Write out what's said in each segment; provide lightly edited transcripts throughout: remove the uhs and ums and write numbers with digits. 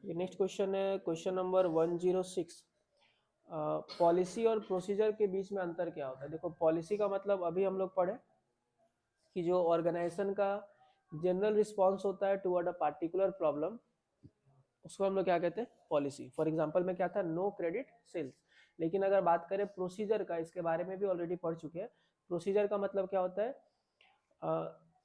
ये next question है, question number 106। Policy और प्रोसीजर के बीच में अंतर क्या होता है? देखो, पॉलिसी का मतलब अभी हम लोग पढ़े कि जो ऑर्गेनाइजेशन का जनरल रिस्पॉन्स होता है टुवर्ड अ पार्टिकुलर प्रॉब्लम, उसको हम लोग क्या कहते हैं? पॉलिसी। फॉर एग्जांपल में क्या था? No credit sales. लेकिन अगर बात करें प्रोसीजर का, इसके बारे में भी ऑलरेडी पढ़ चुके हैं। प्रोसीजर का मतलब क्या होता है?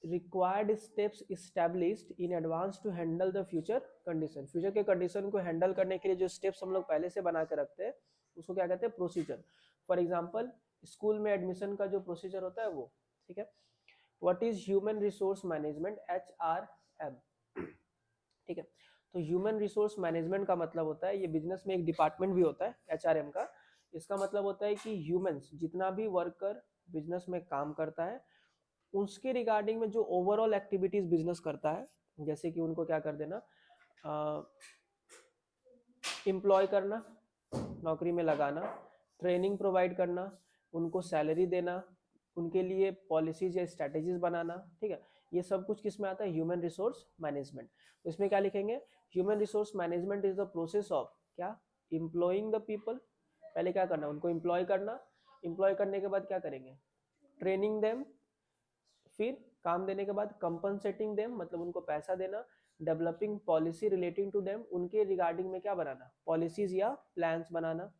Required steps established in advance to handle the future condition. Future के कंडीशन को हैंडल करने के लिए जो स्टेप्स हम लोग पहले से बना के रखते हैं, उसको क्या कहते हैं? प्रोसीजर। फॉर एग्जांपल, स्कूल में एडमिशन का जो प्रोसीजर होता है वो, ठीक है। What is human resource management? HRM, ठीक है। तो ह्यूमन रिसोर्स मैनेजमेंट का मतलब होता है, ये बिजनेस में एक डिपार्टमेंट भी होता है HRM का। इसका मतलब होता है कि ह्यूमंस, जितना भी वर्कर बिजनेस में काम करता है, उसके रिगार्डिंग में जो ओवरऑल एक्टिविटीज बिजनेस करता है, जैसे कि उनको क्या कर देना, एम्प्लॉय करना, नौकरी में लगाना, ट्रेनिंग प्रोवाइड करना, उनको सैलरी देना, उनके लिए पॉलिसीज या स्ट्रेटेजीज बनाना, ठीक है। ये सब कुछ किस में आता है? Human resource management. तो इसमें क्या लिखेंगे? Human resource management is the process of क्या? Employing the people. पहले क्या करना? उनको एम्प्लॉय करना। एम्प्लॉय करने के बाद क्या करेंगे? Training them. फिर काम देने के बाद कंपनसेटिंग देम, मतलब उनको पैसा देना। Developing policy relating to them, उनके रिगार्डिंग में क्या बनाना? पॉलिसीज या प्लान्स बनाना।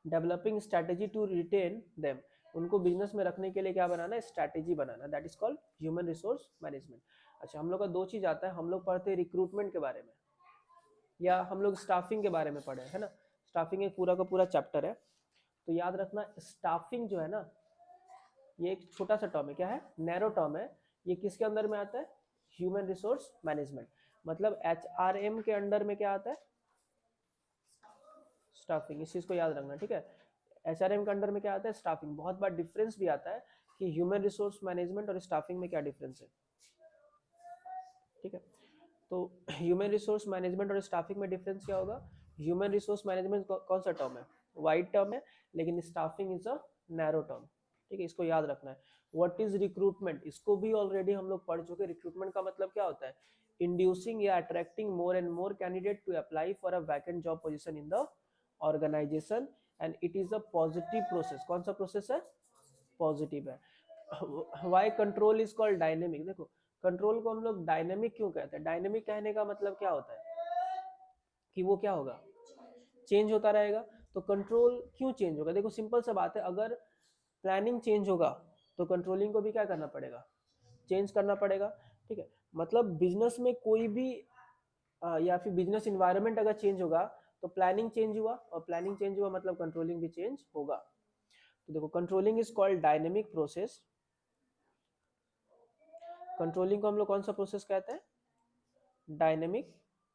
Developing strategy to retain them, उनको बिजनेस में रखने के लिए क्या बनाना? स्ट्रैटेजी बनाना। That is called human resource management. अच्छा, हम लोग का दो चीज आता है। हम लोग पढ़ते हैं रिक्रूटमेंट के बारे में, या हम लोग स्टाफिंग के बारे में पढ़े, है ना। स्टाफिंग एक पूरा का पूरा चैप्टर है। तो याद रखना, स्टाफिंग जो है ना, ये एक छोटा सा टर्म है। क्या है? नैरो टर्म है। ये किसके अंदर में आता है? Human resource management. मतलब HRM के अंडर में क्या आता है? स्टाफिंग। इस चीज को याद रखना, ठीक है। HRM के अंडर में क्या आता है? स्टाफिंग। बहुत बार डिफरेंस भी आता है कि ह्यूमन रिसोर्स मैनेजमेंट और स्टाफिंग में क्या डिफरेंस है, ठीक है। तो ह्यूमन रिसोर्स मैनेजमेंट और स्टाफिंग में डिफरेंस क्या होगा? ह्यूमन रिसोर्स मैनेजमेंट कौन सा टर्म है? वाइड टर्म है। लेकिन staffing is a narrow term, ठीक है। इसको याद रखना है। What is recruitment? इसको भी ऑलरेडी हम लोग पढ़ चुके। रिक्रूटमेंट का मतलब क्या होता है? इंड्यूसिंग या attracting more and more candidate to apply for a vacant job position in the organisation, and it is a positive process. कौन सा प्रोसेस है? पॉजिटिव है। Why control is called dynamic? देखो, कंट्रोल को हम लोग डायनेमिक क्यों कहते हैं? डायनेमिक कहने का मतलब क्या होता है? कि वो क्या होगा? चेंज होता रहेगा। तो कंट्रोल क्यों चेंज होगा? देखो, सिंपल सा बात है। अगर प्लानिंग चेंज होगा तो कंट्रोलिंग को भी क्या करना पड़ेगा? चेंज करना पड़ेगा, ठीक है। मतलब बिजनेस में कोई भी या फिर बिजनेस इन्वायरमेंट अगर चेंज होगा तो प्लानिंग चेंज हुआ, और प्लानिंग चेंज हुआ मतलब कंट्रोलिंग भी चेंज होगा। तो देखो, controlling is called dynamic process. Controlling को हम लोग कौन सा प्रोसेस कहते हैं? Dynamic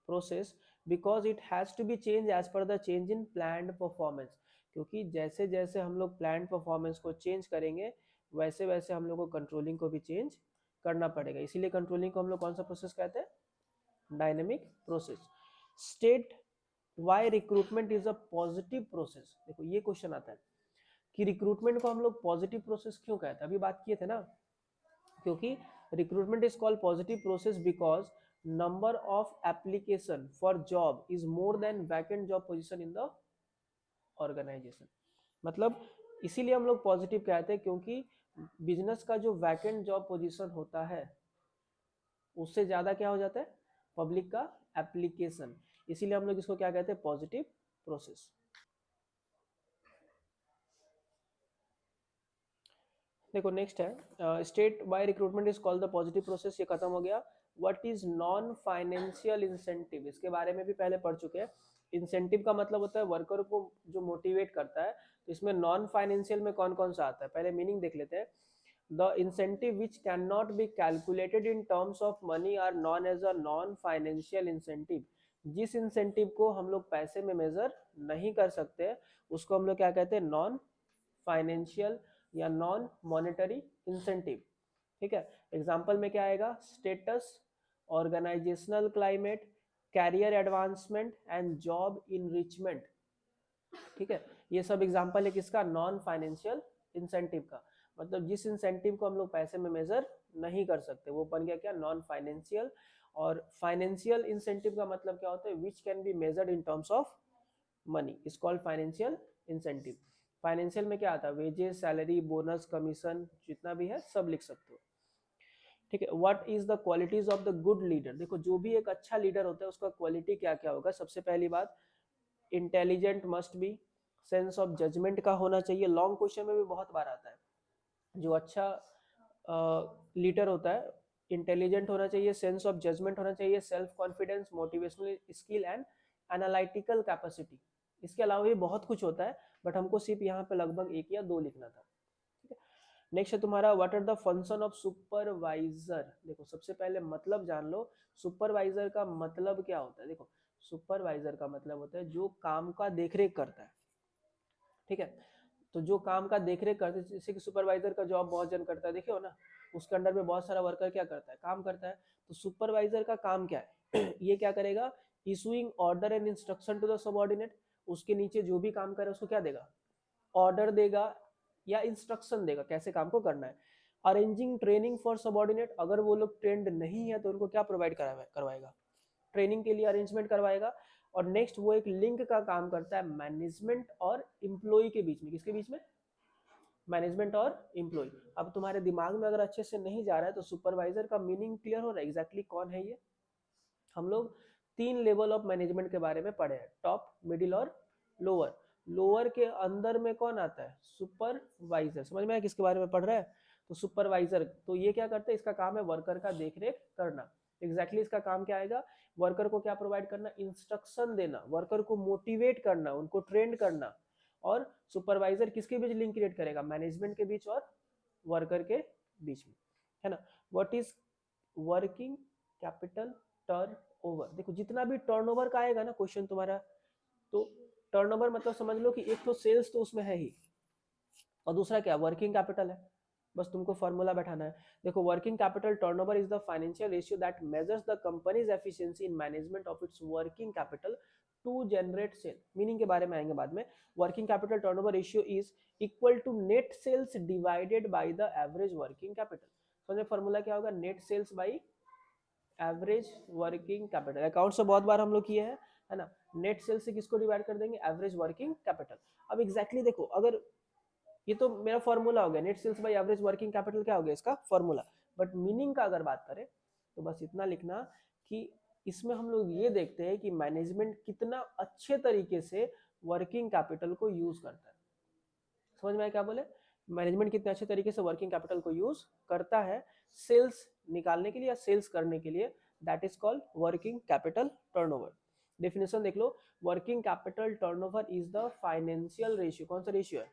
process, because it has to be change as per the change in planned performance. क्योंकि जैसे जैसे हम लोग प्लान्ड परफॉर्मेंस को चेंज करेंगे, वैसे वैसे हम लोग को कंट्रोलिंग को भी चेंज करना पड़ेगा। इसीलिए कंट्रोलिंग को हम लोग कौन सा प्रोसेस कहते हैं? Dynamic process. State why recruitment is a positive process. देखो, ये क्वेश्चन आता है कि रिक्रूटमेंट को हम लोग पॉजिटिव प्रोसेस क्यों कहते हैं? अभी बात किए थे ना, क्योंकि recruitment is called positive process because number of application for job is more than vacant job position in the organisation. मतलब इसीलिए हम लोग पॉजिटिव कहते हैं, क्योंकि बिजनेस का जो वैकेंट जॉब पोजीशन होता है, उससे ज्यादा क्या हो जाता है? पब्लिक का एप्लीकेशन। इसीलिए हम लोग इसको क्या कहते हैं? Positive process. देखो, नेक्स्ट है state by recruitment is called the positive process. ये खत्म हो गया। What is non financial incentive? इसके बारे में भी पहले पढ़ चुके हैं। इंसेंटिव का मतलब होता है वर्कर को जो मोटिवेट करता है। तो इसमें नॉन फाइनेंशियल में कौन कौन सा आता है? पहले मीनिंग देख लेते हैं। The incentive which can not be calculated in terms of money are known as a non financial incentive. जिस इंसेंटिव को हम लोग पैसे में मेजर नहीं कर सकते, उसको हम लोग क्या कहते हैं? नॉन फाइनेंशियल या नॉन मॉनेटरी इंसेंटिव, ठीक है। एग्जांपल में क्या आएगा? Status, organisational climate, career advancement and job enrichment, ठीक है। ये सब एग्जांपल है किसका? नॉन फाइनेंशियल इंसेंटिव का। मतलब जिस इंसेंटिव को हम लोग पैसे में मेजर नहीं कर सकते, वो बन गया क्या, नॉन फाइनेंशियल। और फाइनेंशियल इंसेंटिव का मतलब क्या होता है, which can be measured in terms of money is called financial incentive. Financial में क्या आता है, वेजेस, सैलरी, बोनस, कमीशन, जितना भी है सब लिख सकते हो, ठीक है। What is the qualities of the good leader, देखो जो भी एक अच्छा लीडर होता है उसका क्वालिटी क्या क्या होगा। सबसे पहली बात, intelligent must be, sense of judgement का होना चाहिए, लॉन्ग क्वेश्चन में भी बहुत बार आता है। जो अच्छा लीडर होता है, इंटेलिजेंट होना चाहिए, सेंस ऑफ जजमेंट होना चाहिए, self confidence, motivational skill and analytical capacity. इसके अलावा भी बहुत कुछ होता है, बट हमको सिर्फ यहाँ पे लगभग 1 या 2 लिखना था, ठीक है। नेक्स्ट है तुम्हारा, what are the function of supervisor. देखो सबसे पहले मतलब जान लो, सुपरवाइजर का मतलब क्या होता है। देखो सुपरवाइजर का मतलब होता है जो काम का देखरेख करता है, ठीक है। तो जो काम का देखरेख करते हैं, जैसे कि सुपरवाइजर का जॉब बहुत जन करता है, देखे हो ना, उसके अंडर में बहुत सारा वर्कर क्या करता है, काम करता है। तो सुपरवाइजर का काम क्या है ये क्या करेगा, issuing order and instruction to the subordinate, उसके नीचे जो भी काम करे उसको क्या देगा, ऑर्डर देगा या इंस्ट्रक्शन देगा कैसे काम को करना है। अरेंजिंग ट्रेनिंग फॉर सबऑर्डिनेट, अगर वो लोग ट्रेंड नहीं है तो उनको क्या प्रोवाइड करवाएगा, ट्रेनिंग के लिए अरेंजमेंट करवाएगा। और नेक्स्ट वो एक लिंक का काम करता है मैनेजमेंट और इम्प्लॉय के बीच में, किसके बीच में, मैनेजमेंट और इम्प्लॉय। अब तुम्हारे दिमाग में अगर अच्छे से नहीं जा रहा है तो सुपरवाइजर का मीनिंग क्लियर हो रहा है, एग्जैक्टली कौन है ये। हम लोग 3 लेवल ऑफ मैनेजमेंट के बारे में पढ़े हैं, टॉप, मिडिल और लोअर। लोअर के अंदर में कौन आता है, सुपरवाइजर। समझ में आया किसके बारे में पढ़ रहा है, तो सुपरवाइजर। तो ये क्या करते हैं, इसका काम है वर्कर का देखरेख करना। एग्जैक्टली इसका काम क्या आएगा, वर्कर को क्या प्रोवाइड करना, इंस्ट्रक्शन देना, वर्कर को मोटिवेट करना, उनको ट्रेंड करना। और सुपरवाइजर किसके बीच लिंक क्रिएट करेगा, मैनेजमेंट के बीच और वर्कर के बीच में, है ना। What is working capital turnover. देखो जितना भी टर्नओवर का आएगा ना क्वेश्चन तुम्हारा, तो टर्नओवर मतलब समझ लो कि एक तो सेल्स तो उसमें है ही, और दूसरा क्या, वर्किंग कैपिटल है। बस तुमको फॉर्मूला बैठाना है। देखो working capital turnover is the financial ratio that measures the company's efficiency in management of its working capital to generate sale. Meaning के बारे में आएंगे बाद में। Working capital turnover ratio is equal to net sales divided by the average working capital. समझे formula क्या होगा, net sales by average working capital. Account से बहुत बार हम लोग किए हैं, है ना। नेट सेल्स से किसको डिवाइड कर देंगे, एवरेज वर्किंग कैपिटल। अब एग्जैक्टली देखो, अगर ये तो मेरा फॉर्मूला हो गया, net sales by average working capital क्या हो गया इसका फॉर्मूला। बट मीनिंग का अगर बात करें तो बस इतना लिखना कि इसमें हम लोग ये देखते हैं कि मैनेजमेंट कितना अच्छे तरीके से वर्किंग कैपिटल को यूज करता है। समझ में आया क्या बोले, मैनेजमेंट कितने अच्छे तरीके से वर्किंग कैपिटल को यूज करता है सेल्स निकालने के लिए या सेल्स करने के लिए, that is called working capital turnover. Definition देख लो, working capital turnover is the financial ratio. कौन सा रेशियो है,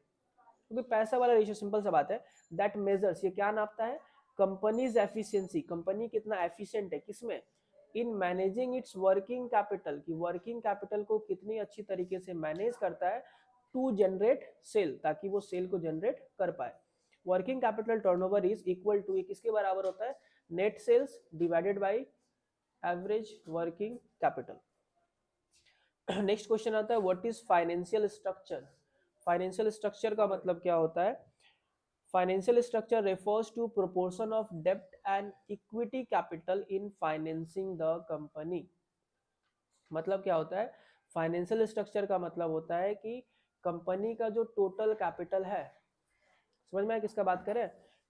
क्योंकि पैसा वाला रेशियो, सिंपल सा बात है। दैट मेजर्स, ये क्या नापता है, कंपनीज एफिशिएंसी, कंपनी कितना एफिशिएंट है किसमें, in managing it's working capital, की वर्किंग कैपिटल को कितनी अच्छी तरीके से मैनेज करता है टू जनरेट सेल, ताकि वो सेल को जनरेट कर पाए। Working capital turnover is equal to, ये किसके बराबर होता है, net sales divided by average working capital. Next question आता है, what is financial structure. Financial structure का मतलब क्या होता है, financial structure refers to proportion of डेब्ट and equity capital in financing the company. मतलब क्या होता है, फाइनेंशियल स्ट्रक्चर का मतलब होता है कि कंपनी का जो टोटल कैपिटल है, समझ में आया किसका बात करें,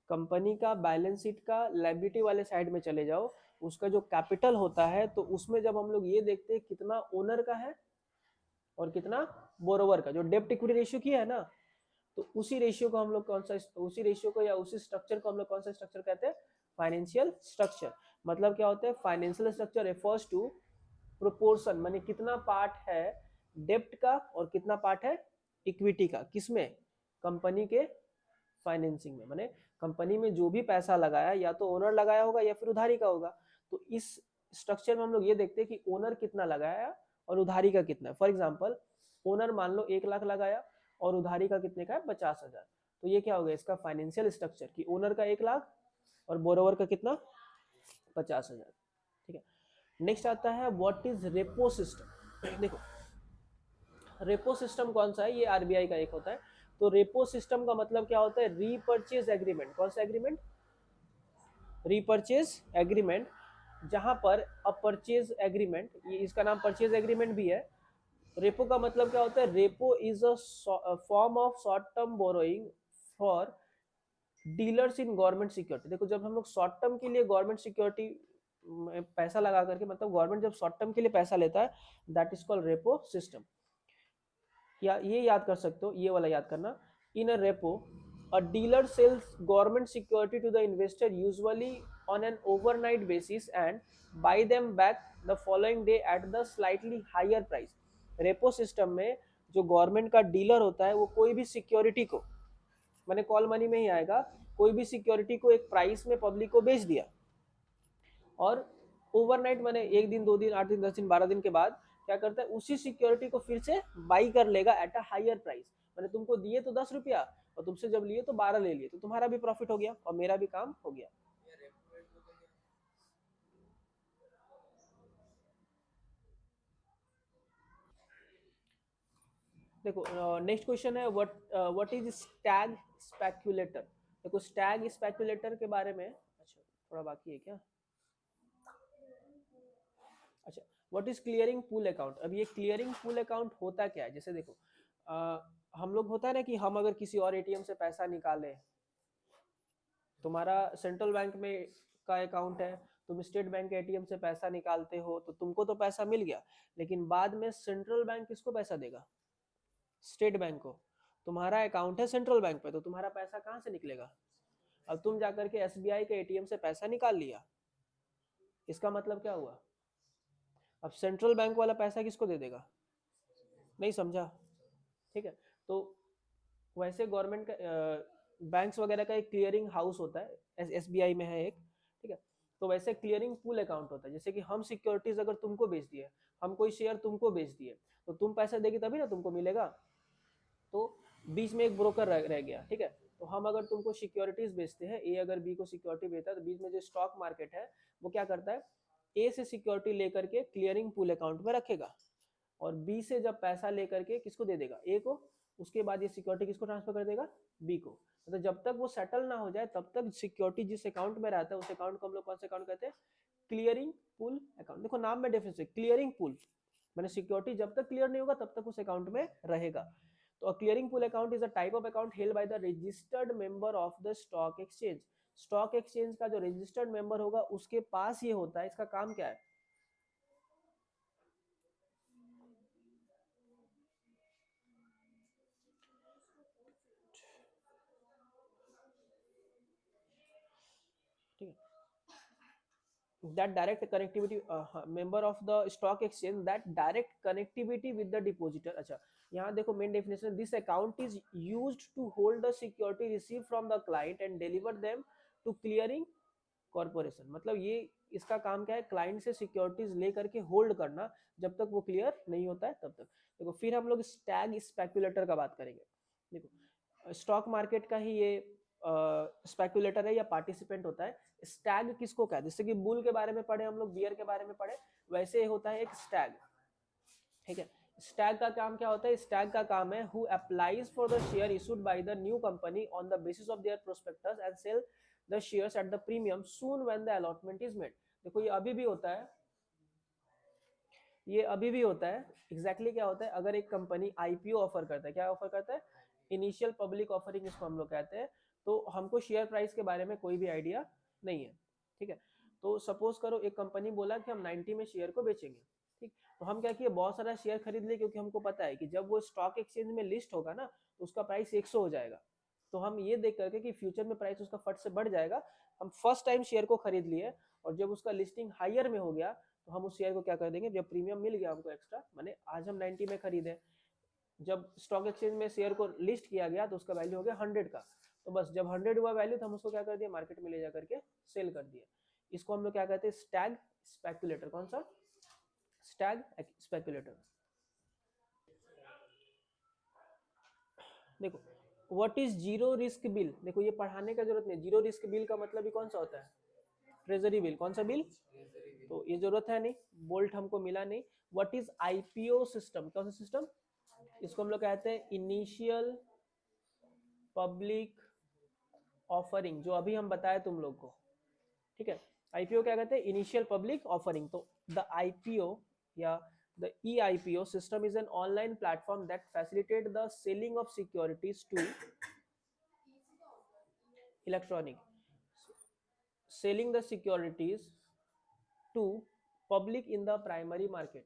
कंपनी का बैलेंस शीट का लायबिलिटी वाले साइड में चले जाओ, उसका जो कैपिटल होता है, तो उसमें जब हम लोग ये देखते हैं कितना ओनर का है और कितना बोरोवर का, जो डेब्ट इक्विटी रेशियो किया है ना, तो उसी रेशियो को हम लोग कौन सा, उसी रेशियो को या उसी स्ट्रक्चर को हम लोग कौन सा स्ट्रक्चर कहते हैं, फाइनेंशियल स्ट्रक्चर। मतलब क्या होता है, financial structure refers to proportion, माने कितना पार्ट है डेब्ट का और कितना पार्ट है इक्विटी का, किसमें, कंपनी के फाइनेंसिंग में। माने कंपनी में जो भी पैसा लगाया या तो ओनर लगाया होगा या फिर उधारी का होगा। तो इस स्ट्रक्चर में हम लोग ये देखते हैं कि ओनर कितना लगाया और उधारी का कितना है। फॉर एग्जाम्पल ओनर मान लो 1 लाख लगाया और उधारी का कितने का है, 50,000। तो ये क्या हो गया इसका फाइनेंशियल स्ट्रक्चर, कि ओनर का 1 लाख और बोरोवर का कितना, 50,000, ठीक है। नेक्स्ट आता है व्हाट इज रेपो सिस्टम। देखो रेपो सिस्टम कौन सा है, ये आरबीआई का एक होता है। तो रेपो सिस्टम का मतलब क्या होता है, रीपर्चेज एग्रीमेंट। कौन सा एग्रीमेंट, रीपर्चेज एग्रीमेंट, जहां पर अ परचेज एग्रीमेंट, ये इसका नाम परचेज एग्रीमेंट भी है। रेपो का मतलब क्या होता है? Repo is a form of short term borrowing for dealers in government security. देखो जब हम लोग शॉर्ट टर्म के लिए गवर्नमेंट सिक्योरिटी में पैसा लगा करके, मतलब गवर्नमेंट जब शॉर्ट टर्म के लिए पैसा लेता है, that is called repo system. या ये याद कर सकते हो, ये वाला याद करना, in a repo a dealer sells government security to the investor usually on an overnight basis and buy them back the following day at the slightly higher price. Repo system में जो गवर्नमेंट का dealer होता है वो कोई भी security को, मैंने कॉल मनी में ही आएगा, कोई भी सिक्योरिटी को एक प्राइस में पब्लिक को बेच दिया, और ओवरनाइट मैंने एक दिन, दो दिन, 8 दिन, 10 दिन, 12 दिन के बाद क्या करता है, उसी सिक्योरिटी को फिर से बाई कर लेगा एट अ हायर प्राइस। मैंने तुमको दिए तो 10 रुपया, और तुमसे जब लिए तो 12 ले लिए, तो तुम्हारा भी प्रॉफिट हो गया और मेरा भी काम हो गया। देखो नेक्स्ट क्वेश्चन है, व्हाट इज स्टैग स्पेक्युलेटर। देखो स्टैग स्पेक्युलेटर के बारे में, अच्छा थोड़ा बाकी है क्या, अच्छा, what is clearing pool account. अब ये क्लियरिंग पूल अकाउंट होता क्या है, जैसे देखो हम लोग होता है ना कि हम अगर किसी और एटीएम से पैसा निकालें, तुम्हारा सेंट्रल बैंक में का अकाउंट है, तुम स्टेट बैंक के एटीएम से पैसा निकालते हो, तो तुमको तो पैसा मिल गया, लेकिन बाद में सेंट्रल बैंक किसको पैसा देगा? स्टेट बैंक को। तुम्हारा अकाउंट है सेंट्रल बैंक पे, तो तुम्हारा पैसा कहाँ से निकलेगा? अब तुम जाकर के एसबीआई के एटीएम से पैसा निकाल लिया, इसका मतलब क्या हुआ? अब सेंट्रल बैंक वाला पैसा किसको दे देगा? नहीं समझा? ठीक है, तो वैसे गवर्नमेंट का बैंक्स वगैरह का एक क्लियरिंग हाउस होता है, एसबीआई में है एक, ठीक है। तो वैसे क्लियरिंग पूल अकाउंट होता है, जैसे कि हम सिक्योरिटीज अगर तुमको बेच दिए, हम कोई शेयर तुमको बेच दिए, तो तुम पैसा देगी तभी ना तुमको मिलेगा। तो बीच में एक ब्रोकर रह गया, ठीक है। तो हम अगर तुमको सिक्योरिटीज बेचते हैं, ए अगर बी को सिक्योरिटी बेचता है, तो बीच में जो स्टॉक मार्केट है वो क्या करता है, ए से सिक्योरिटी लेकर के क्लियरिंग पूल अकाउंट में रखेगा, और बी से जब पैसा लेकर के किसको दे देगा? ए को। उसके बाद ये सिक्योरिटी किसको ट्रांसफर कर देगा? बी को। तो जब तक वो सेटल ना हो जाए तब तक सिक्योरिटी जिस अकाउंट में रहता है उस अकाउंट को हम लोग कौन सा अकाउंट कहते हैं? Clearing pool account. देखो नाम में डिफरेंस है, क्लियरिंग पूल मैंने सिक्योरिटी जब तक क्लियर नहीं होगा तब तक उस अकाउंट में रहेगा। तो clearing pool account is a type of account held by the registered member of the stock exchange. Stock exchange का जो रजिस्टर्ड मेंबर होगा उसके पास ये होता है। इसका काम क्या है? ठीक है, that direct connectivity member of the stock exchange, that direct connectivity with the depositor। अच्छा, यहाँ देखो main definition, this account is used to hold the security receive from the client and deliver them to clearing corporation. मतलब ये इसका काम क्या है? Client से सिक्योरिटीज लेकर के होल्ड करना जब तक वो क्लियर नहीं होता है तब तक। देखो फिर हम लोग स्टैग स्पेक्युलेटर का बात करेंगे। देखो स्टॉक मार्केट का ही ये स्पेक्युलेटर है या पार्टिसिपेंट होता है। स्टैग किसको कहते हैं? जैसे कि बुल के बारे में पढ़े हम लोग, बियर के बारे में पढ़े, वैसे होता है एक स्टैग, ठीक है। स्टैग का काम क्या होता है? स्टैग का काम है who applies for the share issued by the new company on the basis of their prospectus and sell the shares at the premium soon when the allotment is made. देखो ये अभी भी होता है, ये अभी भी होता है। एग्जैक्टली क्या होता है? अगर एक कंपनी आईपीओ ऑफर करता है, क्या ऑफर करता है? इनिशियल पब्लिक ऑफरिंग इसको हम लोग कहते हैं। तो हमको शेयर प्राइस के बारे में कोई भी आइडिया नहीं है, ठीक है। तो सपोज करो एक कंपनी बोला कि हम 90 में शेयर को बेचेंगे, ठीक। तो हम क्या किए, बहुत सारा शेयर खरीद लिए, क्योंकि हमको पता है कि जब वो स्टॉक एक्सचेंज में लिस्ट होगा ना तो उसका प्राइस 100 हो जाएगा। तो हम ये देख करके कि फ्यूचर में प्राइस उसका फट से बढ़ जाएगा, हम फर्स्ट टाइम शेयर को खरीद लिए, और जब उसका लिस्टिंग हायर में हो गया तो हम उस शेयर को क्या कर देंगे, जब प्रीमियम मिल गया हमको एक्स्ट्रा, माने आज हम 90 में खरीदे, जब स्टॉक एक्सचेंज में शेयर को लिस्ट किया गया तो उसका वैल्यू हो गया 100 का। तो बस जब 100 हुआ वैल्यू तो हम उसको क्या कर दिया, मार्केट में ले जा करके सेल कर दिया। इसको हम लोग क्या कहते हैं? स्टैग स्पेक्युलेटर। कौन सा? स्टैग स्पेक्युलेटर। देखो what is zero risk bill. देखो ये पढ़ाने का जरूरत नहीं, जीरो रिस्क बिल का मतलब ही कौन सा होता है? Treasury bill. कौन सा बिल? तो ये जरूरत है नहीं, बोल्ट हमको मिला नहीं। What is IPO system. कौन सा सिस्टम? इसको हम लोग कहते हैं इनिशियल पब्लिक ऑफरिंग, जो अभी हम बताए तुम लोग को, ठीक है। आईपीओ क्या कहते हैं, इनिशियल पब्लिक ऑफरिंग। तो द आईपीओ या the EIPO system is an online platform that facilitate the selling of securities to electronic selling the securities to public in the primary market.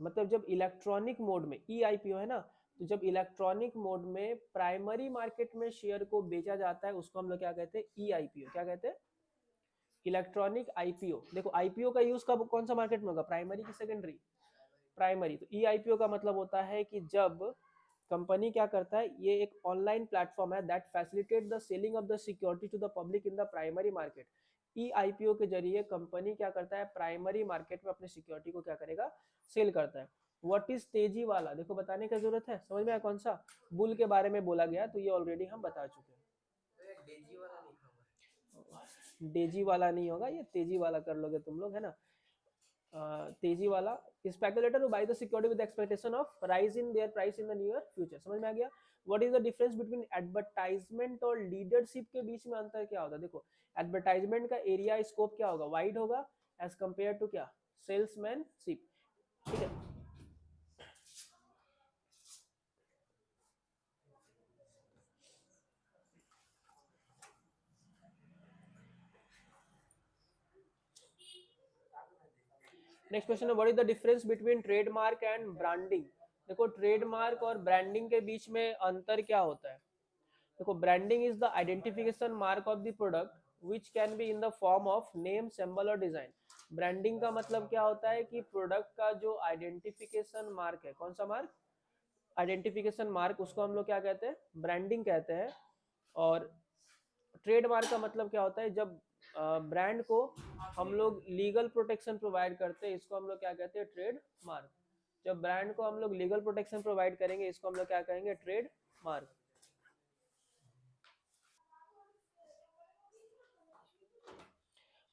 मतलब जब इलेक्ट्रॉनिक मोड में EIPO है ना, तो जब electronic mode में primary market में share को बेचा जाता है उसको हम लोग क्या कहते हैं, EIPO। क्या कहते हैं, इलेक्ट्रॉनिक IPO। देखो IPO का यूज कब कौन सा मार्केट में होगा, प्राइमरी की सेकेंडरी, प्राइमरी। तो EIPO का मतलब होता है कि जब कंपनी क्या करता है, ये एक ऑनलाइन प्लेटफॉर्म है that facilitate the selling of the security to the public in the primary market. EIPO के जरिए कंपनी क्या करता है, प्राइमरी मार्केट में अपने सिक्योरिटी को क्या करेगा, सेल करता है। व्हाट इज तेजी वाला, देखो बताने की जरूरत है, समझ में आया कौन सा, बुल के बारे में बोला गया, तो ये ऑलरेडी हम बता चुके हैं। डेजी वाला नहीं होगा, ये तेजी वाला कर लोगे तुम लोग, है ना। तेजी वाला speculator by the security with expectation of rise in their price in the near future. समझ में आ गया। What is the difference between advertisement और लीडरशिप के बीच में अंतर क्या होता है, देखो एडवर्टाइजमेंट का एरिया स्कोप क्या होगा, वाइड होगा एज कंपेयर टू क्या, सेल्समैनशिप। ठीक है। नेक्स्ट क्वेश्चन है, what is the difference between trademark and branding. देखो ट्रेडमार्क और ब्रांडिंग के बीच में अंतर क्या होता है। देखो branding is the identification mark of the product which can be in the form of name, symbol और डिजाइन। ब्रांडिंग का मतलब क्या होता है कि प्रोडक्ट का जो आइडेंटिफिकेशन मार्क है, कौन सा मार्क, आइडेंटिफिकेशन मार्क, उसको हम लोग क्या कहते हैं, ब्रांडिंग कहते हैं। और ट्रेडमार्क का मतलब क्या होता है, जब ब्रांड को हम लोग लीगल प्रोटेक्शन प्रोवाइड करते हैं, इसको हम लोग क्या कहते हैं, ट्रेड मार्क। जब ब्रांड को हम लोग लीगल प्रोटेक्शन प्रोवाइड करेंगे इसको हम लोग क्या कहेंगे, ट्रेड मार्क।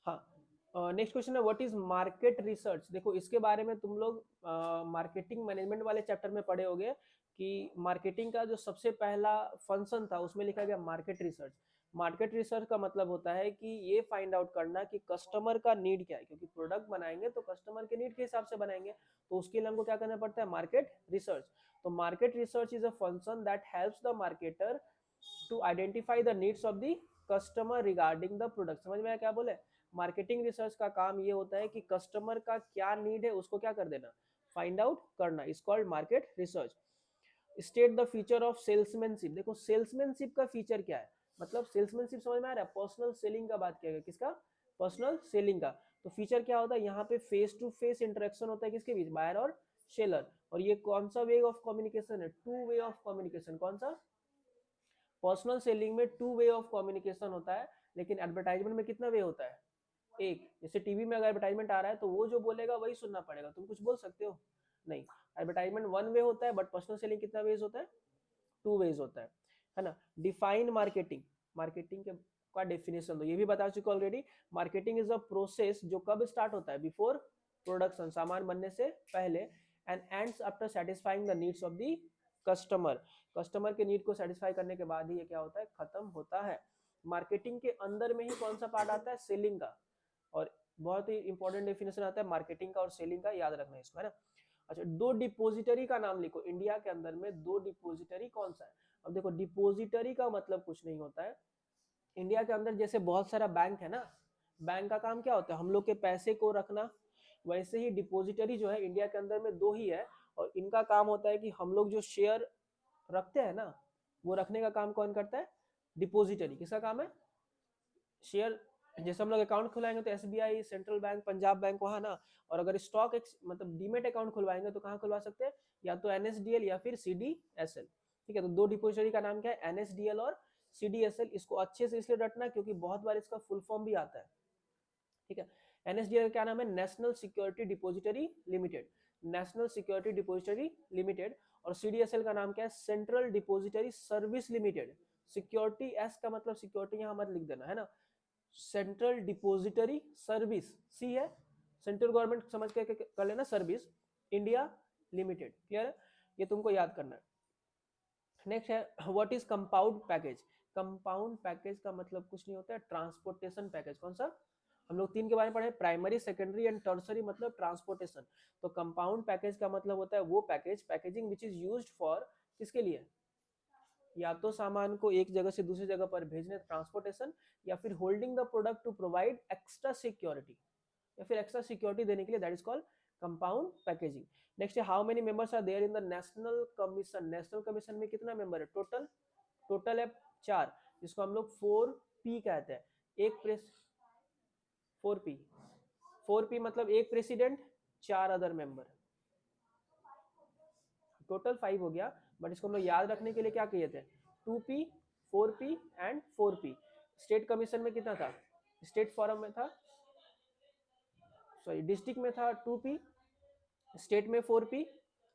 हाँ। नेक्स्ट क्वेश्चन है, व्हाट इज मार्केट रिसर्च। देखो इसके बारे में तुम लोग मार्केटिंग मैनेजमेंट वाले चैप्टर में पढ़े होंगे कि मार्केटिंग का जो सबसे पहला फंक्शन था उसमें लिखा गया मार्केट रिसर्च। मार्केट रिसर्च का मतलब होता है कि ये फाइंड आउट करना कि कस्टमर का नीड क्या है, क्योंकि प्रोडक्ट बनाएंगे तो कस्टमर के नीड के हिसाब से बनाएंगे, तो उसके लिए हमको क्या करना पड़ता है, मार्केट रिसर्च। तो market research is a function that helps the marketer to identify the needs of the customer regarding the product. समझ में आया क्या बोले। मार्केटिंग रिसर्च का काम ये होता है कि कस्टमर का क्या नीड है उसको क्या कर देना, फाइंड आउट करना, is called market research. State the feature of salesmanship. देखो सेल्समैनशिप का फीचर क्या है, मतलब सेल्समैनशिप समझ में आ रहा है, पर्सनल सेलिंग का बात किया गया, किसका, पर्सनल सेलिंग का। तो फीचर क्या होता है, यहाँ पे फेस टू फेस इंटरेक्शन होता है किसके बीच, बायर और सेलर। और ये कौन सा वे ऑफ कम्युनिकेशन है, टू वे ऑफ कम्युनिकेशन। कौन सा, पर्सनल सेलिंग में टू वे ऑफ कम्युनिकेशन होता है, लेकिन एडवर्टाइजमेंट में कितना वे होता है, एक। जैसे टीवी में अगर एडवर्टाइजमेंट आ रहा है तो वो जो बोलेगा वही सुनना पड़ेगा, तुम कुछ बोल सकते हो नहीं। एडवर्टाइजमेंट वन वे होता है, बट पर्सनल सेलिंग कितना वेज होता है, टू वेज होता है ना। डिफाइन मार्केटिंग, मार्केटिंग के का डेफिनेशन दो, ये भी बता चुके already. Marketing is a process जो कब स्टार्ट होता है, बिफोर प्रोडक्शन, सामान बनने से पहले, and ends after satisfying the needs of the customer. Customer के नीड को सेटिस्फाई करने के बाद ही ये क्या होता है, खत्म होता है। मार्केटिंग के अंदर में ही कौन सा पार्ट आता है, सेलिंग का। और बहुत ही इंपॉर्टेंट डेफिनेशन आता है मार्केटिंग का और सेलिंग का, याद रखना है इसको, है ना। अच्छा, दो डिपोजिटरी का नाम लिखो, इंडिया के अंदर में दो डिपोजिटरी कौन सा है। अब देखो डिपोजिटरी का मतलब कुछ नहीं होता है, इंडिया के अंदर जैसे बहुत सारा बैंक है ना, बैंक का काम क्या होता है, हम लोग के पैसे को रखना। वैसे ही डिपोजिटरी जो है इंडिया के अंदर में दो ही है, और इनका काम होता है कि हम लोग जो शेयर रखते हैं ना, वो रखने का काम कौन करता है, डिपोजिटरी। किसका काम है, शेयर। जैसे हम लोग अकाउंट खुलाएंगे तो SBI, central bank, Punjab bank वहां ना। और अगर स्टॉक मतलब डीमेट अकाउंट खुलवाएंगे तो कहाँ खुलवा सकते हैं, या तो NSDL या फिर CDSL। ठीक है, तो दो डिपोजिटरी का नाम क्या है, NSDL और CDSL। इसको अच्छे से इसलिए रटना क्योंकि बहुत बार इसका फुल फॉर्म भी आता है। ठीक है, NSDL का क्या नाम है, national security depository limited, national security depository limited. और CDSL का नाम क्या है, central depository service limited. Security S का मतलब सिक्योरिटी यहाँ मत लिख देना, है ना। सेंट्रल डिपोजिटरी सर्विस, सी है, सेंट्रल गवर्नमेंट समझ के कर लेना, सर्विस इंडिया लिमिटेड। क्लियर है, ये तुमको याद करना है। नेक्स्ट है, what is compound package. Compound package का मतलब कुछ नहीं होता है, ट्रांसपोर्टेशन पैकेज। कौन सा, हम लोग 3 के बारे में पढ़े, प्राइमरी, सेकेंडरी एंड टर्सरी मतलब ट्रांसपोर्टेशन। तो कंपाउंड पैकेज का मतलब होता है वो packaging which is used for, किसके लिए, या तो सामान को एक जगह से दूसरी जगह पर भेजने, ट्रांसपोर्टेशन, या फिर holding the product to provide extra security, या फिर एक्स्ट्रा सिक्योरिटी देने के लिए, that is called compound packaging. Next है how many members are there in the national commission. National commission में कितना मेंबर है, टोटल है 4, जिसको हम लोग 4P कहते हैं। एक प्रेस 4P 4P मतलब एक प्रेसिडेंट, 4 अदर मेंबर, टोटल 5 हो गया। बट इसको हम लोग याद रखने के लिए क्या किए थे, 2P 4P and 4P। State commission में कितना था, स्टेट फोरम में था, सॉरी डिस्ट्रिक्ट में था 2P, स्टेट में 4P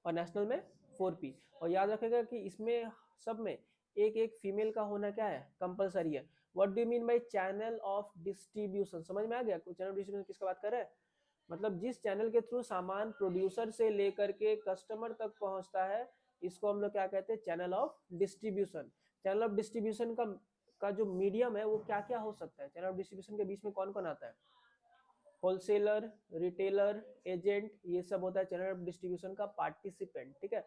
और नेशनल में 4P। और याद रखेगा कि इसमें सब में एक एक फीमेल का होना क्या है, कंपलसरी है। What do you mean by channel of distribution, समझ में आ गया, चैनल ऑफ डिस्ट्रीब्यूशन किसका बात कर रहे हैं, मतलब जिस चैनल के थ्रू सामान प्रोड्यूसर से लेकर के कस्टमर तक पहुंचता है, इसको हम लोग क्या कहते हैं, channel of distribution. Channel of distribution का जो मीडियम है वो क्या क्या हो सकता है, चैनल ऑफ डिस्ट्रीब्यूशन के बीच में कौन कौन आता है, होलसेलर, रिटेलर, एजेंट, ये सब होता है चैनल ऑफ डिस्ट्रीब्यूशन का पार्टिसिपेंट, ठीक है।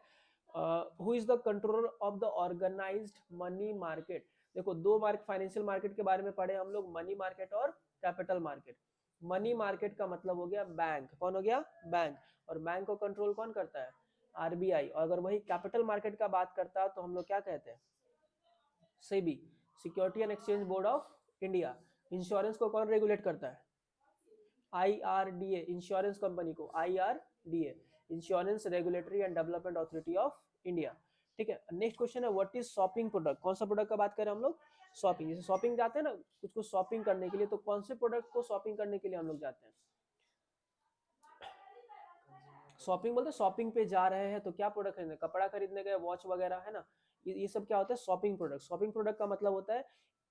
Who is the controller of the organised money market. देखो दो फाइनेंशियल मार्केट के बारे में पढ़े हम लोग, मनी मार्केट और कैपिटल मार्केट। मनी मार्केट का मतलब हो गया बैंक, कौन हो गया, बैंक, और बैंक को कंट्रोल कौन करता है, RBI। और अगर वही कैपिटल मार्केट का बात करता है तो हम लोग क्या कहते हैं, SEBI, security and exchange board of India. Insurance को कौन रेगुलेट करता है, IRDA, इंश्योरेंस कंपनी को IRDA, insurance regulatory and development authority of India, ठीक है। नेक्स्ट क्वेश्चन है व्हाट इज शॉपिंग प्रोडक्ट। कौन सा प्रोडक्ट का बात करें हम लोग, शॉपिंग। जैसे शॉपिंग जाते हैं ना कुछ शॉपिंग करने के लिए, तो कौन से प्रोडक्ट को शॉपिंग करने के लिए हम लोग जाते हैं, शॉपिंग बोलते हैं, शॉपिंग पे जा रहे हैं तो क्या प्रोडक्ट खरीदने, कपड़ा खरीदने गए, वॉच वगैरह, है ना, ये सब क्या होता है, शॉपिंग प्रोडक्ट। शॉपिंग प्रोडक्ट का मतलब होता है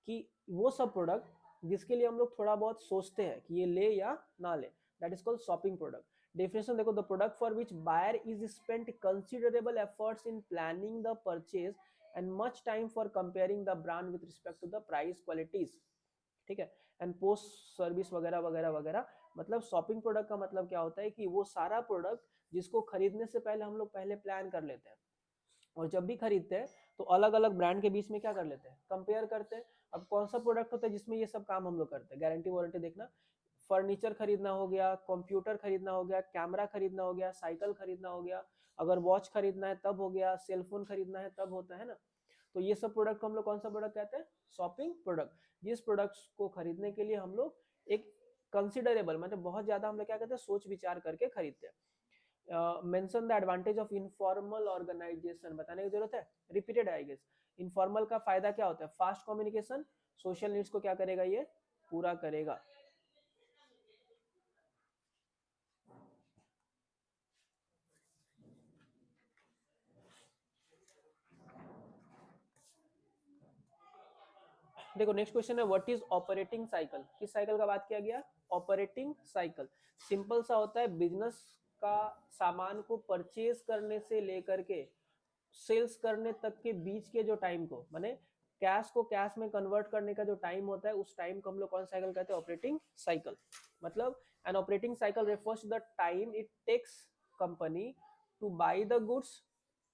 कि वो सब प्रोडक्ट जिसके लिए हम लोग थोड़ा बहुत सोचते हैं कि ये ले या ना ले, that is called shopping product. Definition देखो, the product for which buyer is spent considerable efforts in planning the purchase and much time for comparing the brand with respect to the price qualities, ठीक है, and post service वगैरह वगैरह वगैरह। मतलब shopping product का मतलब क्या होता है कि वो सारा प्रोडक्ट जिसको खरीदने से पहले हम लोग पहले प्लान कर लेते हैं, और जब भी खरीदते हैं तो अलग अलग ब्रांड के बीच में क्या कर लेते हैं, कंपेयर करते हैं। अब कौन सा प्रोडक्ट होता है जिसमें ये सब काम हम लोग करते हैं, गारंटी वारंटी देखना, फर्नीचर खरीदना हो गया, कंप्यूटर खरीदना हो गया, कैमरा खरीदना हो गया, साइकिल खरीदना हो गया, अगर वॉच खरीदना है तब हो गया, सेलफोन खरीदना है तब होता है ना। तो ये सब प्रोडक्ट को हम लोग कौन सा प्रोडक्ट कहते हैं, शॉपिंग प्रोडक्ट। जिस प्रोडक्ट्स को खरीदने के लिए हम लोग एक कंसिडरेबल मतलब बहुत ज्यादा हम लोग क्या कहते हैं, सोच विचार करके खरीदते हैं। Mention the advantage of informal organisation, बताने की जरूरत है, रिपीटेड है आई गेस। इनफॉर्मल का फायदा क्या होता है, फास्ट कम्युनिकेशन, सोशल नीड्स को क्या करेगा, ये पूरा करेगा। देखो नेक्स्ट क्वेश्चन है व्हाट इज ऑपरेटिंग साइकिल। किस साइकिल का बात किया गया, ऑपरेटिंग साइकिल। सिंपल सा होता है, बिजनेस का सामान को परचेज करने से लेकर के सेल्स करने तक के बीच के जो टाइम को, माने कैश को कैश में कन्वर्ट करने का जो टाइम होता है, उस टाइम को हम लोग कौन सा साइकिल कहते हैं, ऑपरेटिंग साइकिल। मतलब an operating cycle refers to the time it takes company to buy the goods,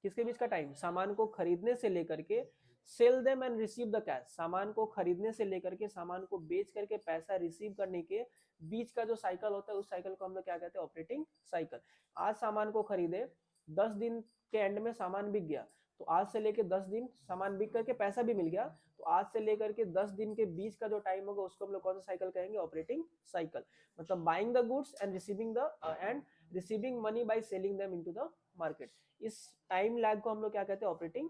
किसके बीच का टाइम, सामान को खरीदने से लेकर के sell them and receive the cash, सामान को खरीदने से लेकर के सामान को बेच करके पैसा रिसीव करने के बीच का जो साइकिल होता है, उस साइकिल को हम लोग क्या कहते हैं, ऑपरेटिंग साइकिल। आज सामान को खरीदे, 10 दिन के एंड में सामान बिक गया, तो आज से लेकर 10 दिन सामान बिक करके पैसा भी मिल गया, तो आज से लेकर के 10 दिन के बीच का जो टाइम होगा उसको हम लोग कौन सा साइकिल कहेंगे, ऑपरेटिंग साइकिल। मतलब buying the goods and receiving money by selling them into the market, इस टाइम लैग को हम लोग क्या कहते हैं, ऑपरेटिंग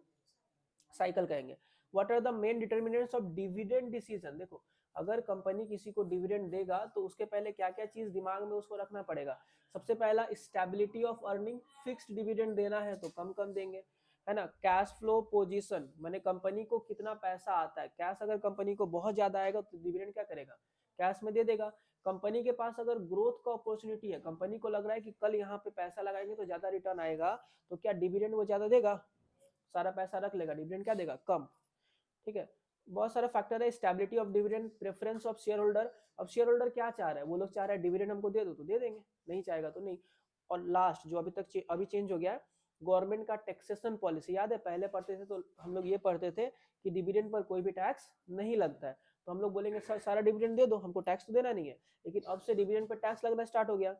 साइकिल कहेंगे। What are the main determinants of dividend decision. देखो अगर कंपनी किसी को डिविडेंड देगा तो उसके पहले क्या क्या चीज दिमाग में उसको रखना पड़ेगा। सबसे पहला stability of earning, fixed dividend देना है तो कम कम देंगे, है ना। कैश फ्लो पोजीशन, माने कंपनी को कितना पैसा आता है, कैश अगर कंपनी को बहुत ज्यादा आएगा तो डिविडेंड क्या करेगा, कैश में दे देगा। कंपनी के पास अगर ग्रोथ का अपॉर्चुनिटी है, कंपनी को लग रहा है कि कल यहाँ पे पैसा लगाएंगे तो ज्यादा रिटर्न आएगा, तो क्या डिविडेंड वो ज्यादा देगा, सारा पैसा रख लेगा, डिविडेंड क्या देगा, कम, ठीक है। बहुत सारे फैक्टर है, stability of dividend, preference of share holder. अब शेयर होल्डर क्या चाह रहा है, वो लोग चाह रहे हैं डिविडेंड हमको दे दो तो दे देंगे, नहीं चाहेगा तो नहीं। और लास्ट जो अभी चेंज हो गया है, गवर्नमेंट का टैक्सेशन पॉलिसी। याद है पहले पढ़ते थे तो हम लोग ये पढ़ते थे कि डिविडेंड पर कोई भी टैक्स नहीं लगता है, तो हम लोग बोलेंगे सर सारा डिविडेंड दे दो, हमको टैक्स तो देना नहीं है। लेकिन अब से डिविडेंड पर टैक्स लगना स्टार्ट हो गया,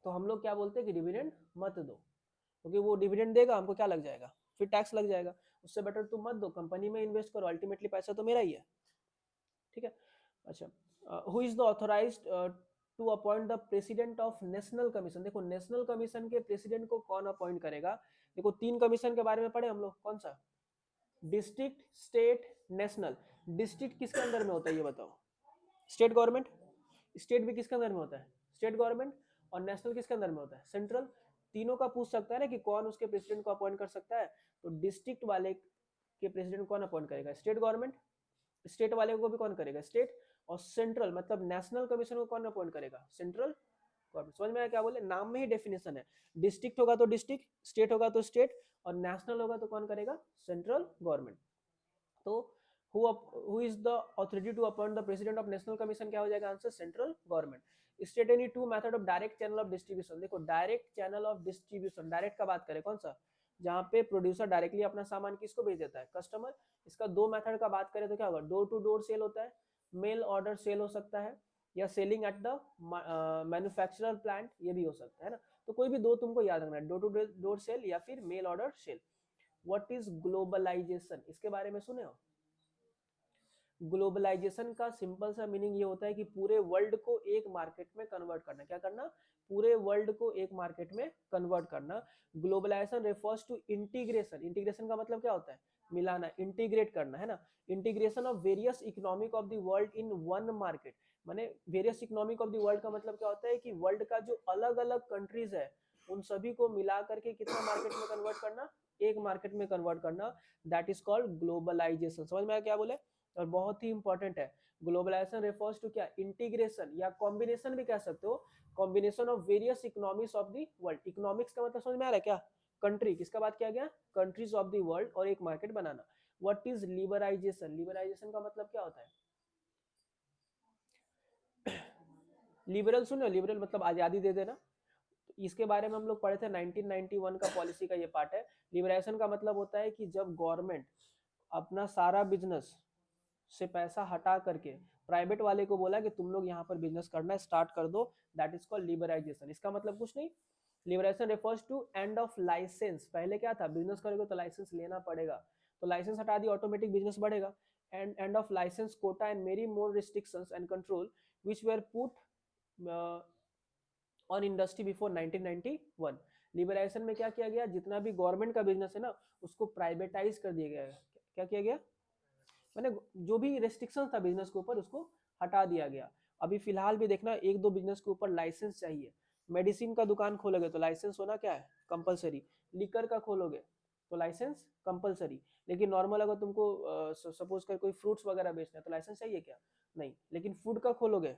तो हम लोग क्या बोलते हैं कि डिविडेंड मत दो, क्योंकि वो डिविडेंड देगा हमको क्या लग जाएगा, फिर टैक्स लग जाएगा। उससे बेटर तुम मत दो, कंपनी में इन्वेस्ट करो, अल्टीमेटली पैसा तो मेरा ही है। ठीक है। अच्छा, who is the authorised to appoint the president of national commission. देखो नेशनल कमीशन के प्रेसिडेंट को कौन अपॉइंट करेगा। देखो 3 कमीशन के बारे में पढ़े हम लोग, कौन सा, डिस्ट्रिक्ट, स्टेट, नेशनल। डिस्ट्रिक्ट किसके अंदर में होता है ये बताओ, स्टेट गवर्नमेंट। स्टेट भी किसके अंदर में होता है, स्टेट गवर्नमेंट। और नेशनल किसके अंदर में होता है, सेंट्रल। तीनों का पूछ सकता है ना कि कौन उसके प्रेसिडेंट को अपॉइंट कर सकता है, तो डिस्ट्रिक्ट वाले के प्रेसिडेंट कौन अपॉइंट करेगा, स्टेट गवर्नमेंट। स्टेट वाले को भी कौन करेगा, स्टेट। और सेंट्रल मतलब नेशनल कमीशन को कौन अपॉइंट करेगा, सेंट्रल गवर्नमेंट। समझ में आया क्या बोले, नाम में ही डेफिनेशन है। डिस्ट्रिक्ट होगा तो डिस्ट्रिक्ट, स्टेट होगा तो स्टेट, और नेशनल होगा तो कौन करेगा, सेंट्रल गवर्नमेंट। तो who is the authority to appoint the president of national commission, क्या हो जाएगा answer, central government. State any two method of direct channel of distribution. देखो direct channel of distribution, direct का बात करें कौन सा, जहां पे प्रोड्यूसर डायरेक्टली अपना सामान किसको भेज देता है, कस्टमर। इसका 2 मेथड का बात करें तो क्या होगा, डोर टू डोर सेल होता है, मेल ऑर्डर सेल हो सकता है, या selling at the manufacturer plant, ये भी हो सकता है ना। तो कोई भी 2 तुमको याद रखना है, डोर टू डोर सेल या फिर mail order sale. What is globalisation, इसके बारे में सुने हो। ग्लोबलाइजेशन का सिंपल सा मीनिंग ये होता है कि पूरे वर्ल्ड को एक मार्केट में कन्वर्ट करना। क्या करना, पूरे वर्ल्ड को एक मार्केट में कन्वर्ट करना। Globalisation refers to integration. Integration का मतलब क्या होता है, मिलाना, इंटीग्रेट करना, है ना। Integration of various economic of the world in one market. माने various economic of the world का मतलब क्या होता है कि वर्ल्ड का जो अलग अलग कंट्रीज है उन सभी को मिला करके कितना मार्केट में कन्वर्ट करना, एक मार्केट में कन्वर्ट करना। That is called globalisation. समझ में आया क्या बोले। और बहुत ही इंपॉर्टेंट है, ग्लोबलाइजेशन रेफर्स टू क्या, इंटीग्रेशन या कॉम्बिनेशन भी कह सकते हो, combination of various economics of the world. Economics का मतलब समझ में आ रहा है क्या, कंट्री, किसका बात किया गया, कंट्रीज ऑफ द वर्ल्ड, और एक market banana. What is liberalisation, liberalisation का मतलब क्या होता है। लिबरल सुनो, लिबरल मतलब आजादी दे देना। तो इसके बारे में हम लोग पढ़े थे 1991 का पॉलिसी का ये पार्ट है। लिबराइजेशन का मतलब होता है कि जब गवर्नमेंट अपना सारा बिजनेस से पैसा हटा करके प्राइवेट वाले को बोला कि तुम लोग यहाँ पर बिजनेस करना स्टार्ट कर दो, दैट इज कॉल्ड लिबराइजेशन। इसका मतलब कुछ नहीं, liberalisation refers to end of licence. पहले क्या था, बिजनेस करोगे तो लाइसेंस लेना पड़ेगा, तो लाइसेंस हटा दिया, ऑटोमेटिक बिजनेस बढ़ेगा। And end of license quota and many more restrictions and control which were put on industry before 1991। Liberalisation में क्या किया गया, जितना भी गवर्नमेंट का बिजनेस है ना उसको प्राइवेटाइज कर दिया गया। क्या किया गया, मैंने जो भी रेस्ट्रिक्शन था बिजनेस के ऊपर उसको हटा दिया गया। अभी फिलहाल भी देखना 1-2 बिजनेस के ऊपर लाइसेंस चाहिए। मेडिसिन का दुकान खोलोगे तो लाइसेंस होना क्या है, कंपलसरी। लिकर का खोलोगे तो लाइसेंस कंपलसरी। लेकिन नॉर्मल अगर तुमको सपोज कर कोई फ्रूट्स वगैरह बेचना है तो लाइसेंस चाहिए क्या, नहीं। लेकिन फूड का खोलोगे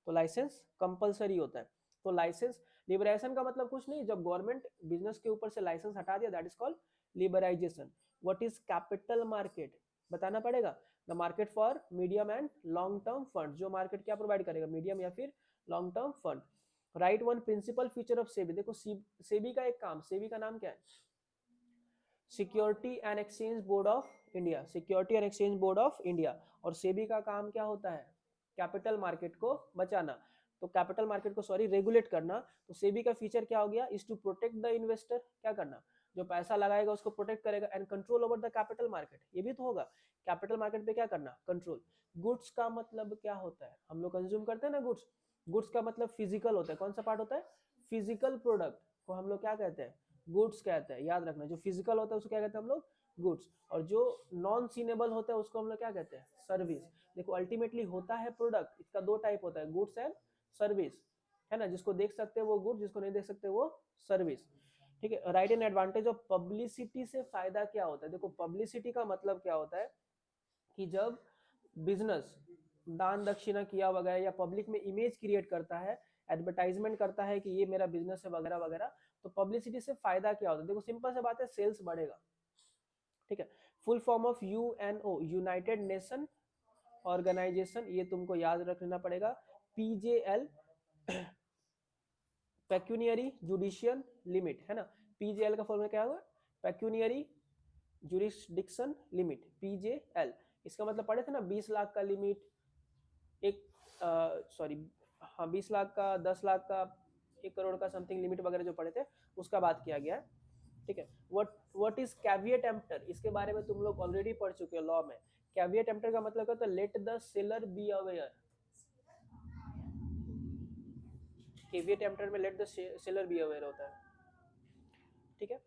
तो लाइसेंस कंपलसरी होता है। तो लाइसेंस, लिबराइजेशन का मतलब कुछ नहीं, जब गवर्नमेंट बिजनेस के ऊपर से लाइसेंस हटा दिया, that is called liberalisation. What is capital market, बताना पड़ेगा। The market for medium and long term fund, जो मार्केट क्या प्रोवाइड करेगा, मीडियम या फिर long term fund. Write one principal feature of SEBI. देखो सेबी का एक काम, सेबी का नाम क्या है, security and exchange board of India, security and exchange board of India. और सेबी का काम क्या होता है, कैपिटल मार्केट को बचाना, तो कैपिटल मार्केट को सॉरी रेगुलेट करना। तो सेबी का फीचर क्या हो गया, is to protect the investor, क्या करना, जो पैसा लगाएगा उसको प्रोटेक्ट करेगा। And control over the capital market, ये भी तो होगा, कैपिटल मार्केट पे क्या करना, कंट्रोल। गुड्स का मतलब क्या होता है, हम लोग कंज्यूम करते हैं ना गुड्स, गुड्स का मतलब फिजिकल होता है, कौन सा पार्ट होता है, फिजिकल प्रोडक्ट को हम लोग क्या कहते हैं, गुड्स कहते हैं। याद रखना, जो फिजिकल होता है उसको क्या कहते हैं हम लोग, गुड्स। और जो नॉन सीनेबल होता है उसको हम लोग क्या कहते हैं, सर्विस। देखो अल्टीमेटली होता है प्रोडक्ट, इसका 2 टाइप होता है, गुड्स एंड सर्विस, है ना। जिसको देख सकते हैं वो गुड्स, जिसको नहीं देख सकते वो सर्विस। ठीक है। Right and advantage of publicity से फायदा क्या होता है। देखो पब्लिसिटी का मतलब क्या होता है कि जब बिजनेस दान दक्षिणा किया वगैरह या पब्लिक में इमेज क्रिएट करता है, एडवर्टाइजमेंट करता है कि ये मेरा बिजनेस है वगैरह वगैरह, तो पब्लिसिटी से फायदा क्या होता है। देखो सिंपल सा बात है, सेल्स बढ़ेगा। ठीक है। Full form of UNO, United Nation Organisation, ये तुमको याद रखना पड़ेगा। पीजेएल, पेक्यूनियरी जुडिशियल लिमिट, है ना। पीजेएल का फॉर्मूला क्या होगा, पेक्यूनियरी जुरिस्डिक्शन लिमिट, पीजेएल। इसका मतलब पढ़े थे ना, 20 लाख का लिमिट, एक सॉरी हाँ 20 लाख का, 10 लाख का, 1 करोड़ का समथिंग लिमिट वगैरह जो पढ़े थे, उसका बात किया गया है, ठीक है। व्हाट इज कैविएट एम्प्टर, इसके बारे में तुम लोग ऑलरेडी पढ़ चुके हो लॉ में। कैविएट एम्प्टर का मतलब होता है let the seller be aware. Caveat emptor में let the seller be aware होता है, ठीक है।